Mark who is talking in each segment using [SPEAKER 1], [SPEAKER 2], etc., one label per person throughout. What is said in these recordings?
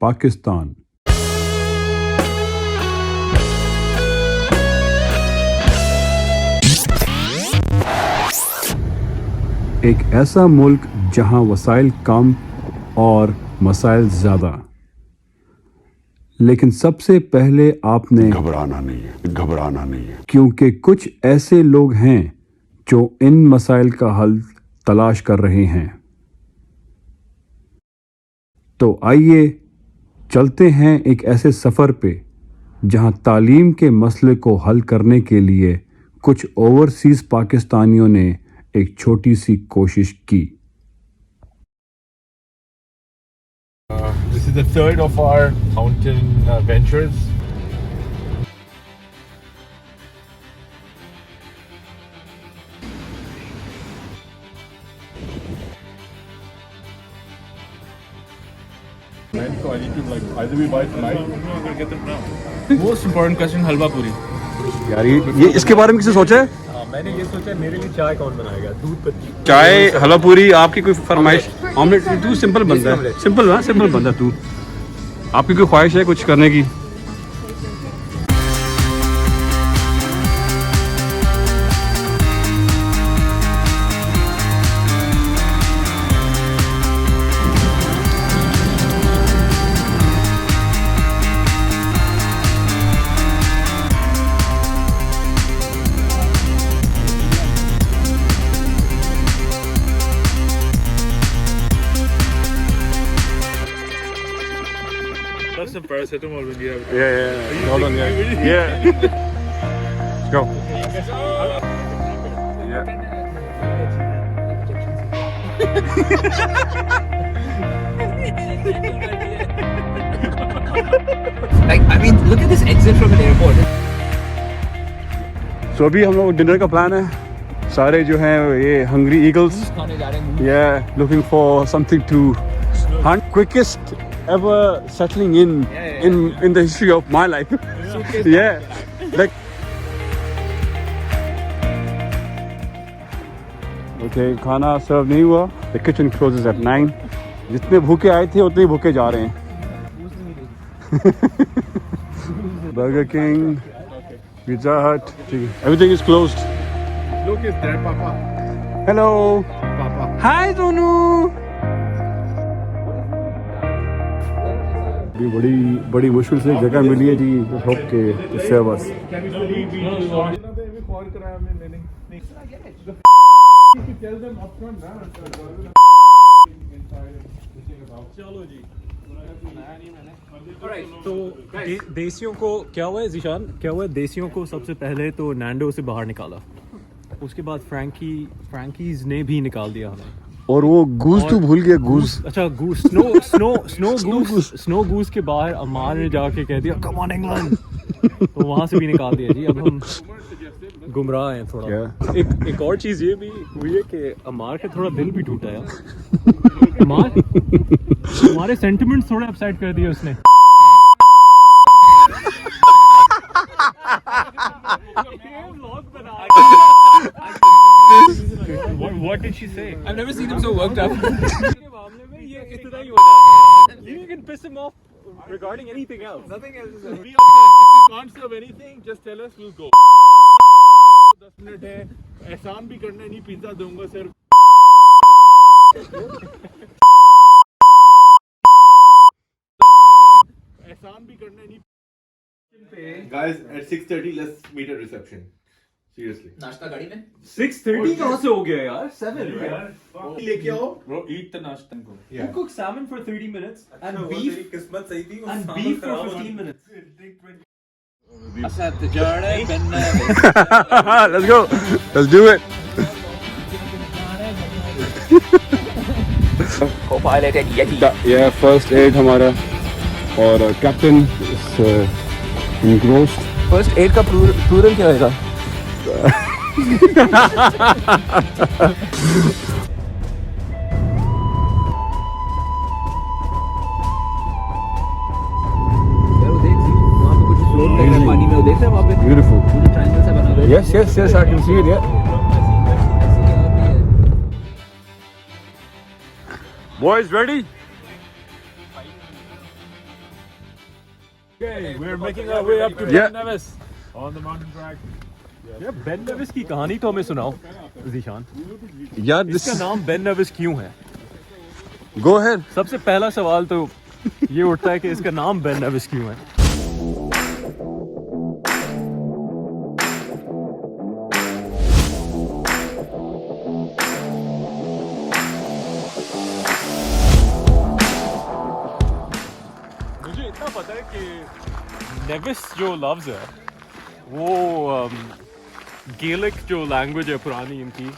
[SPEAKER 1] पाकिस्तान। एक ऐसा मुल्क जहां वसाइल कम और मसाइल ज़्यादा। लेकिन सबसे पहले आपने
[SPEAKER 2] घबराना नहीं है
[SPEAKER 1] क्योंकि कुछ ऐसे लोग हैं जो इन मसाइल का हल तलाश कर रहे हैं। तो आइए चलते हैं एक ऐसे सफ़र पे जहां तालीम के मसले को हल करने के लिए कुछ ओवरसीज़ पाकिस्तानियों ने एक छोटी सी कोशिश की।
[SPEAKER 3] This is the third of our mountain ventures. So I need to either we buy tonight or we're gonna get them now.
[SPEAKER 4] Most important question, हलवा पूरी।
[SPEAKER 1] यार ये इसके बारे में किसी सोचा है?
[SPEAKER 3] मैंने ये सोचा मेरे लिए चाय कौन बनाएगा? दूध पत्ती
[SPEAKER 1] चाय हलवा पूरी आपकी कोई फरमाइश? ऑमलेट तू सिंपल बंदा है, सिंपल बंदा तू। आपकी कोई ख्वाहिश है कुछ करने की?
[SPEAKER 3] Have some paracetamol when you have it.
[SPEAKER 1] Yeah. Hold on, yeah. Let's go.
[SPEAKER 4] I mean, look at this exit from an airport.
[SPEAKER 1] So अभी हम लोग डिनर का प्लान है। सारे जो हैं ये हंग्री ईगल्स,
[SPEAKER 4] खाने जा रहे हैं।
[SPEAKER 1] yeah, looking for something to hunt. Quickest ever settling in the history of my life. Yeah, like okay, खाना सर्व नहीं हुआ। The kitchen closes at 9. जितने भूखे आए थे उतने ही भूखे जा रहे हैं। Burger King, Pizza Hut, everything is closed.
[SPEAKER 3] Look, is there, Papa?
[SPEAKER 1] Hello.
[SPEAKER 3] Papa.
[SPEAKER 1] Hi Donu. बड़ी मुश्किल से एक जगह मिली है जी। होप के इससे बस
[SPEAKER 5] तो देसियों को क्या हुआ है जीशान, क्या हुआ है? देसियों को सबसे पहले तो नैंडो से बाहर निकाला, उसके बाद फ्रैंकीज ने भी निकाल दिया हमें।
[SPEAKER 1] और वो गूस तो भूल गया। गूस,
[SPEAKER 5] अच्छा गूस, स्नो गूस के बाहर अमार ने जाके कह दिया कम ऑन इंग्लैंड, तो वहां से भी निकाल दिया जी। अब हम गुमराह हैं थोड़ा। एक और चीज ये भी हुई है कि अमार का थोड़ा दिल भी टूटा है। अमार हमारे सेंटिमेंट्स थोड़े अपसेट कर दिए उसने।
[SPEAKER 3] What did she say?
[SPEAKER 4] I've never seen him so worked up.
[SPEAKER 5] के मामले में ये इतना ही हो जाता है। You can piss him off regarding anything else.
[SPEAKER 4] Nothing else.
[SPEAKER 3] Be upset. If you can't serve anything, just tell us, we'll go. 10 minute है, एहसान भी करना नहीं, पिज्जा दूंगा सिर्फ। एहसान भी करना नहीं। Guys, at 6:30, let's meet at reception. Seriously.
[SPEAKER 4] नाश्ता गाड़ी में?
[SPEAKER 5] 6:30 कहाँ से हो गया यार? 7 right?
[SPEAKER 3] लेके आओ। Bro, eat the नाश्ता को।
[SPEAKER 5] You cook salmon for 30 minutes and beef
[SPEAKER 3] किस्मत सही थी।
[SPEAKER 5] and beef for 15 minutes.
[SPEAKER 1] Let's go. Let's do it.
[SPEAKER 4] Co-piloted Yeti.
[SPEAKER 1] Yeah, first aid हमारा और captain is engrossed.
[SPEAKER 4] First aid का plural क्या होगा?
[SPEAKER 1] Beautiful. Yes, I can see it. Yeah. Boys, ready?
[SPEAKER 5] Okay, we're making our way up to
[SPEAKER 1] Yeah.
[SPEAKER 5] Ben Nevis on the mountain track. Yeah, Ben Nevis की कहानी तो हमें सुनाओ, Zeeshan.
[SPEAKER 1] Yeah,
[SPEAKER 5] इसका नाम Ben Nevis क्यों है?
[SPEAKER 1] Go ahead.
[SPEAKER 5] सबसे पहला सवाल तो ये उठता है कि इसका नाम Ben Nevis क्यों है? मुझे इतना पता है कि नेविस जो लफ्ज़ है वो गेलिक जो लैंग्वेज है पुरानी इनकी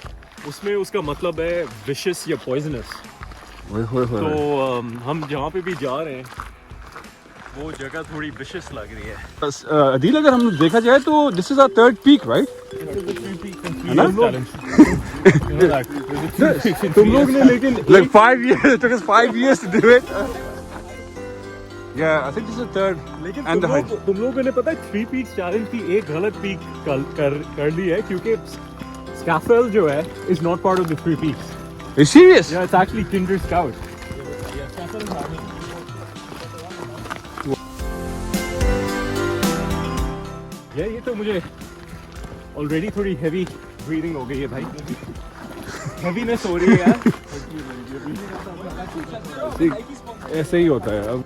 [SPEAKER 5] उसमें उसका मतलब है विशस या पॉइजनस। तो हम जहाँ पे भी जा रहे हैं वो जगह थोड़ी विशस लग रही है।
[SPEAKER 1] अदील, अगर हम देखा जाए तो this is our third peak, right? तुम लोग ने लेकिन like 5 years, it took us 5 years to do it. Yeah, I think this is the third.
[SPEAKER 5] लेकिन
[SPEAKER 1] and the height.
[SPEAKER 5] तुम लोगों ने पता है 3 पीक्स चैलेंज की एक गलत पीक कर ली है क्योंकि स्कैफेल जो है is not part of the 3 peaks.
[SPEAKER 1] Are you serious?
[SPEAKER 5] Yeah, it's actually Kinder Scout. ये तो मुझे ऑलरेडी थोड़ी हैवी ब्रीदिंग हो गई है भाई। हैवीनेस हो रही है यार।
[SPEAKER 1] ऐसे ही होता है अब।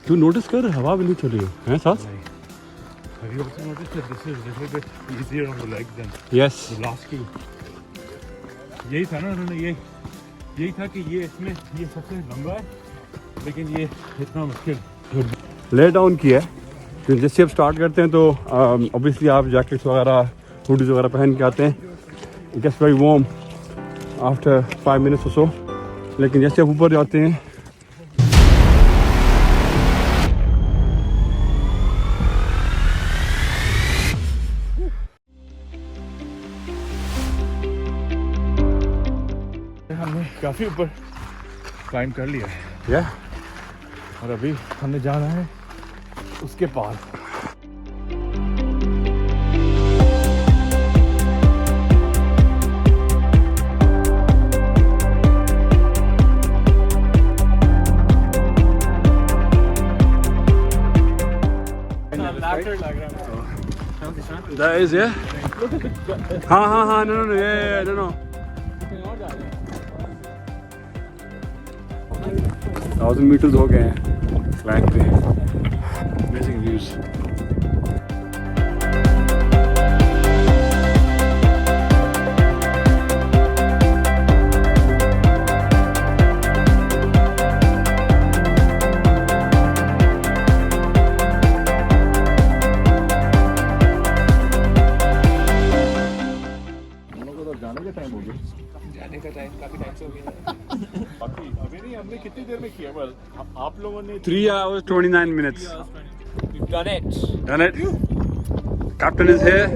[SPEAKER 1] तू नोटिस कर, हवा भी नहीं चल रही है साथ।
[SPEAKER 3] Have you also noticed that this is a little bit easier on the legs than
[SPEAKER 1] Yes.
[SPEAKER 3] the last two? यही था ना उन्होंने यही था कि ये इसमें ये सबसे लंबा है लेकिन ये इतना मुश्किल
[SPEAKER 1] ले डाउन किया है। फिर जैसे अब स्टार्ट करते हैं तो ऑब्वियसली आप जैकेट्स वगैरह हुडीज वगैरह पहन के आते हैं। It gets very warm after 5 minutes और सो। लेकिन जैसे आप ऊपर जाते हैं
[SPEAKER 3] हमने काफ़ी ऊपर क्लाइंब कर लिया है
[SPEAKER 1] या
[SPEAKER 3] और अभी हमने जाना है उसके पार।
[SPEAKER 1] That is, yeah. हाँ, no, yeah, no. 1000 meters हो गए हैं फ्लैग पे। Amazing views.
[SPEAKER 4] जाने का टाइम काफी टाइम से हो गया।
[SPEAKER 3] बाकी अभी नहीं, हमने कितनी देर में किया? well, आप लोगों ने
[SPEAKER 1] 3 hours 29 minutes.
[SPEAKER 4] We've done it.
[SPEAKER 1] Done it. Captain is here.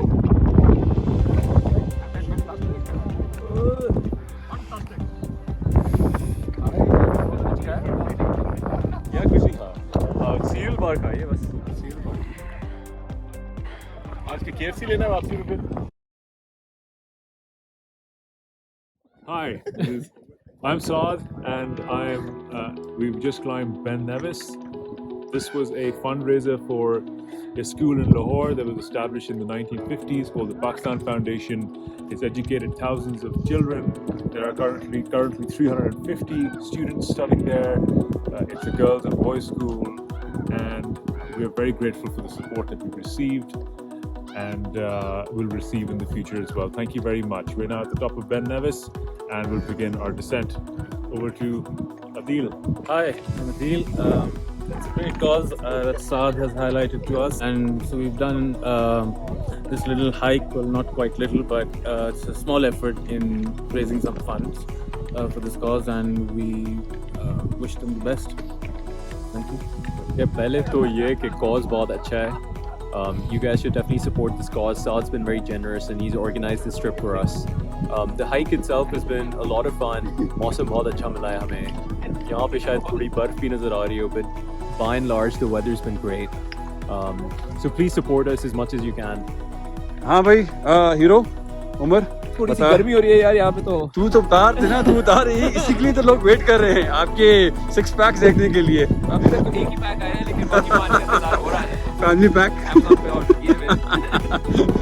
[SPEAKER 5] क्या कुछ नहीं खा, सील बार खाइए बस। सील बार
[SPEAKER 3] आज के KFC लेना है वापसी में फिर।
[SPEAKER 6] Hi, I'm Saad, and we've just climbed Ben Nevis. This was a fundraiser for a school in Lahore that was established in the 1950s called the Pakistan Foundation. It's educated thousands of children. There are currently 350 students studying there. It's a girls and boys school, and we are very grateful for the support that we've received and will receive in the future as well. Thank you very much. We're now at the top of Ben Nevis and we'll begin our descent. Over to Adil.
[SPEAKER 7] Hi, I'm Adil. It's a great cause that Saad has highlighted to us, and so we've done this little hike. Well, not quite little, but it's a small effort in raising some funds for this cause, and we wish them the best. Thank you.
[SPEAKER 5] या पहले तो ये कि cause बहुत अच्छा है। You guys should definitely support this cause. Saad's been very generous and he's organized this trip for us. The hike itself has been a lot of fun. मौसम बहुत अच्छा मिला है हमें। यहाँ पे शायद थोड़ी बर्फ भी नज़र आ रही हो, but by and large the weather's been great. So please support us as much as you can.
[SPEAKER 1] हाँ भाई, हीरो उमर
[SPEAKER 4] थोड़ी सी गर्मी हो रही है यार यहाँ पे तो।
[SPEAKER 1] तू तो उतार देना, तू उतार, इसी के लिए तो लोग वेट कर रहे हैं आपके 6 पैक्स देखने के लिए।
[SPEAKER 4] अभी तक तो एक ही पैक आया है लेकिन बाकी पानी का इंतजार हो रहा है।
[SPEAKER 1] Family pack.
[SPEAKER 4] Amazon पे ऑर्डर किए हुए।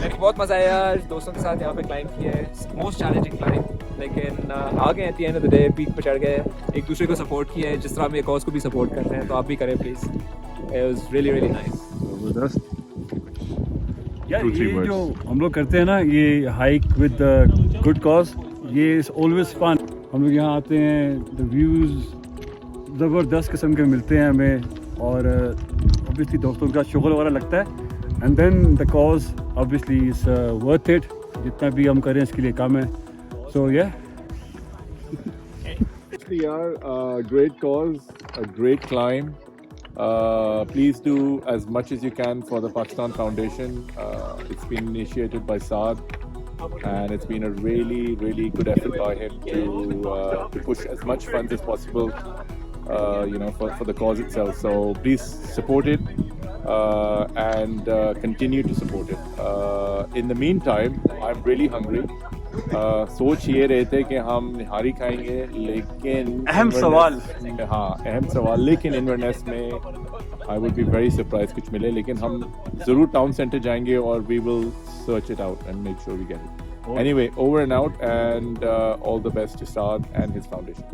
[SPEAKER 4] लेकिन बहुत मजा आया यार, दोस्तों के साथ यहाँ पे क्लाइंब किया है, मोस्ट चैलेंजिंग क्लाइंब, लेकिन आ गए at the end of the day, peak पे चढ़ गए, एक दूसरे को सपोर्ट किया है, जिस तरह हम एक कॉज को भी सपोर्ट कर रहे हैं, तो आप भी करें please. It was really nice.
[SPEAKER 1] जबरदस्त।
[SPEAKER 3] यार
[SPEAKER 2] 2-3
[SPEAKER 3] ये
[SPEAKER 2] words.
[SPEAKER 3] जो हम लोग करते हैं ना, ये हाइक विद गुड कॉज, ये इज ऑलवेज फन। हम लोग यहाँ आते हैं, द व्यूज़ ज़बरदस्त किस्म के मिलते हैं हमें, और ऑब्वियसली दोस्तों का शुगर वगैरह लगता है, and then the cause obviously is worth it. जितना भी हम करें इसके लिए कम है। सो या
[SPEAKER 6] Great cause, a great climb. Please do as much as you can for the Pakistan Foundation. It's been initiated by Saad, and it's been a really good effort by him to push as much funds as possible, for the cause itself. So please support it and continue to support it. In the meantime, I'm really hungry. सोच ये रहे थे कि हम निहारी खाएंगे, लेकिन
[SPEAKER 1] अहम सवाल।
[SPEAKER 6] हाँ, अहम सवाल, लेकिन इन्वर्नेस में I would be very surprise कुछ मिले, लेकिन हम ज़रूर टाउन सेंटर जाएंगे और we will search it out and make sure we get it. Anyway, over and out, and all the best to Saad and his foundation.